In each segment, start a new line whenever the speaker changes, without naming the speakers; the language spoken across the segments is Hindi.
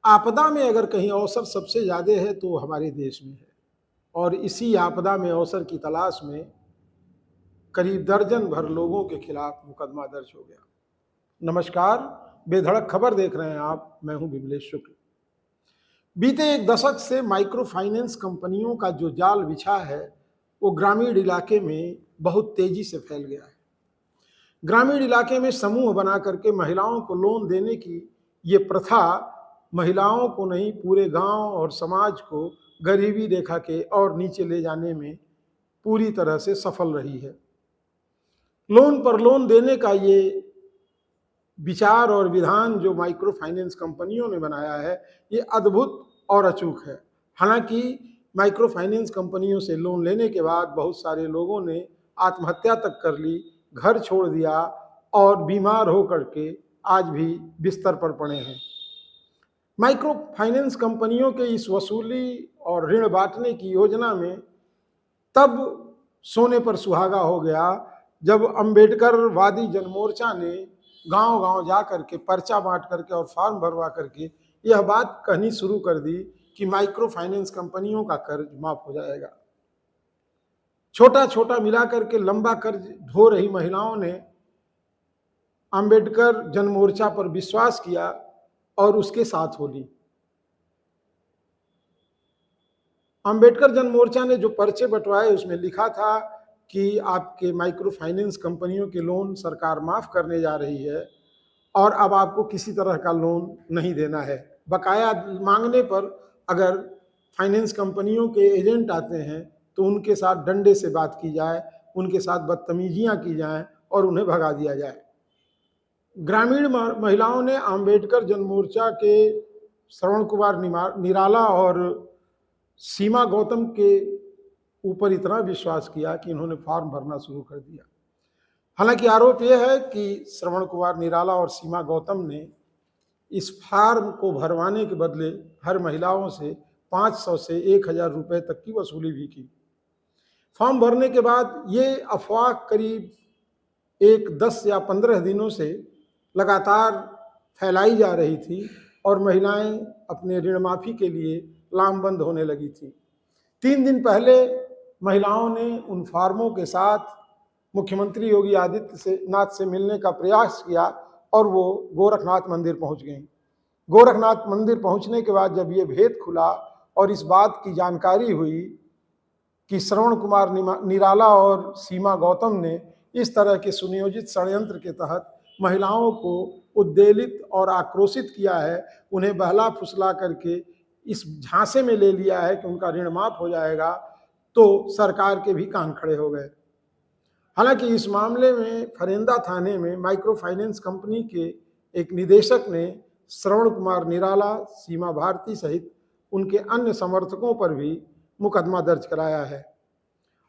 आपदा में अगर कहीं अवसर सबसे ज़्यादा है तो हमारे देश में है, और इसी आपदा में अवसर की तलाश में करीब दर्जन भर लोगों के खिलाफ मुकदमा दर्ज हो गया। नमस्कार, बेधड़क खबर देख रहे हैं आप, मैं हूं विमलेश शुक्ल। बीते एक दशक से माइक्रो फाइनेंस कंपनियों का जो जाल बिछा है वो ग्रामीण इलाके में बहुत तेजी से फैल गया है। ग्रामीण इलाके में समूह बना करके महिलाओं को लोन देने की ये प्रथा महिलाओं को नहीं, पूरे गांव और समाज को गरीबी रेखा के और नीचे ले जाने में पूरी तरह से सफल रही है। लोन पर लोन देने का ये विचार और विधान जो माइक्रो फाइनेंस कंपनियों ने बनाया है, ये अद्भुत और अचूक है। हालांकि माइक्रो फाइनेंस कंपनियों से लोन लेने के बाद बहुत सारे लोगों ने आत्महत्या तक कर ली, घर छोड़ दिया और बीमार होकर के आज भी बिस्तर पर पड़े हैं। माइक्रो फाइनेंस कंपनियों के इस वसूली और ऋण बांटने की योजना में तब सोने पर सुहागा हो गया जब अंबेडकर वादी जनमोर्चा ने गांव गांव जा करके पर्चा बांट करके और फॉर्म भरवा करके यह बात कहनी शुरू कर दी कि माइक्रो फाइनेंस कंपनियों का कर्ज माफ हो जाएगा। छोटा छोटा मिला करके लंबा कर्ज ढो रही महिलाओं ने अंबेडकर जनमोर्चा पर विश्वास किया और उसके साथ हो ली। अंबेडकर जनमोर्चा ने जो पर्चे बंटवाए उसमें लिखा था कि आपके माइक्रो फाइनेंस कंपनियों के लोन सरकार माफ करने जा रही है और अब आपको किसी तरह का लोन नहीं देना है। बकाया मांगने पर अगर फाइनेंस कंपनियों के एजेंट आते हैं तो उनके साथ डंडे से बात की जाए, उनके साथ बदतमीजियां की जाएं और उन्हें भगा दिया जाए। ग्रामीण महिलाओं ने अंबेडकर जनमोर्चा के श्रवण कुमार निराला और सीमा गौतम के ऊपर इतना विश्वास किया कि इन्होंने फॉर्म भरना शुरू कर दिया। हालांकि आरोप यह है कि श्रवण कुमार निराला और सीमा गौतम ने इस फॉर्म को भरवाने के बदले हर महिलाओं से 500 से 1000 रुपए तक की वसूली भी की। फॉर्म भरने के बाद ये अफवाह करीब 10 या 15 दिनों से लगातार फैलाई जा रही थी और महिलाएं अपने ऋण माफी के लिए लामबंद होने लगी थी। 3 दिन पहले महिलाओं ने उन फार्मों के साथ मुख्यमंत्री योगी आदित्यनाथ से मिलने का प्रयास किया और वो गोरखनाथ मंदिर पहुंच गई। गोरखनाथ मंदिर पहुंचने के बाद जब ये भेद खुला और इस बात की जानकारी हुई कि श्रवण कुमार निराला और सीमा गौतम ने इस तरह के सुनियोजित षड्यंत्र के तहत महिलाओं को उद्वेलित और आक्रोशित किया है, उन्हें बहला फुसला करके इस झांसे में ले लिया है कि उनका ऋण माफ हो जाएगा, तो सरकार के भी कान खड़े हो गए। हालांकि इस मामले में फरेंदा थाने में माइक्रो फाइनेंस कंपनी के एक निदेशक ने श्रवण कुमार निराला, सीमा भारती सहित उनके अन्य समर्थकों पर भी मुकदमा दर्ज कराया है।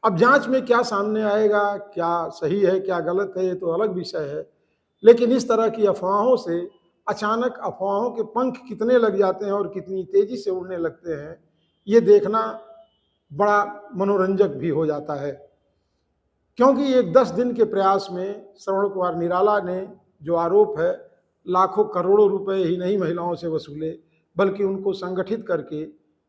अब जांच में क्या सामने आएगा, क्या सही है क्या गलत है, ये तो अलग विषय है, लेकिन इस तरह की अफवाहों से अचानक अफवाहों के पंख कितने लग जाते हैं और कितनी तेजी से उड़ने लगते हैं, ये देखना बड़ा मनोरंजक भी हो जाता है। क्योंकि एक 10 दिन के प्रयास में श्रवण कुमार निराला ने जो आरोप है लाखों करोड़ों रुपए ही नहीं महिलाओं से वसूले, बल्कि उनको संगठित करके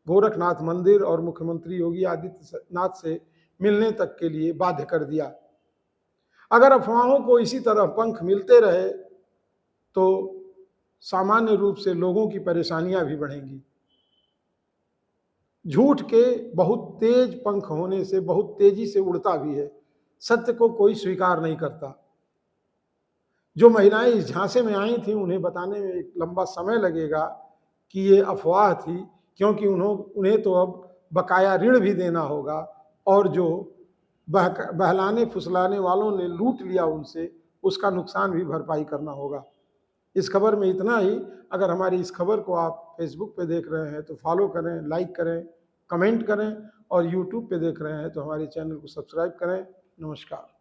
गोरखनाथ मंदिर और मुख्यमंत्री योगी आदित्यनाथ से मिलने तक के लिए बाध्य कर दिया। अगर अफवाहों को इसी तरह पंख मिलते रहे तो सामान्य रूप से लोगों की परेशानियां भी बढ़ेंगी। झूठ के बहुत तेज पंख होने से बहुत तेजी से उड़ता भी है, सत्य को कोई स्वीकार नहीं करता। जो महिलाएं इस झांसे में आई थी उन्हें बताने में एक लंबा समय लगेगा कि ये अफवाह थी, क्योंकि उन्हें तो अब बकाया ऋण भी देना होगा और जो बहलाने फुसलाने वालों ने लूट लिया उनसे, उसका नुकसान भी भरपाई करना होगा। इस खबर में इतना ही। अगर हमारी इस खबर को आप फेसबुक पे देख रहे हैं तो फॉलो करें, लाइक करें, कमेंट करें, और यूट्यूब पे देख रहे हैं तो हमारे चैनल को सब्सक्राइब करें। नमस्कार।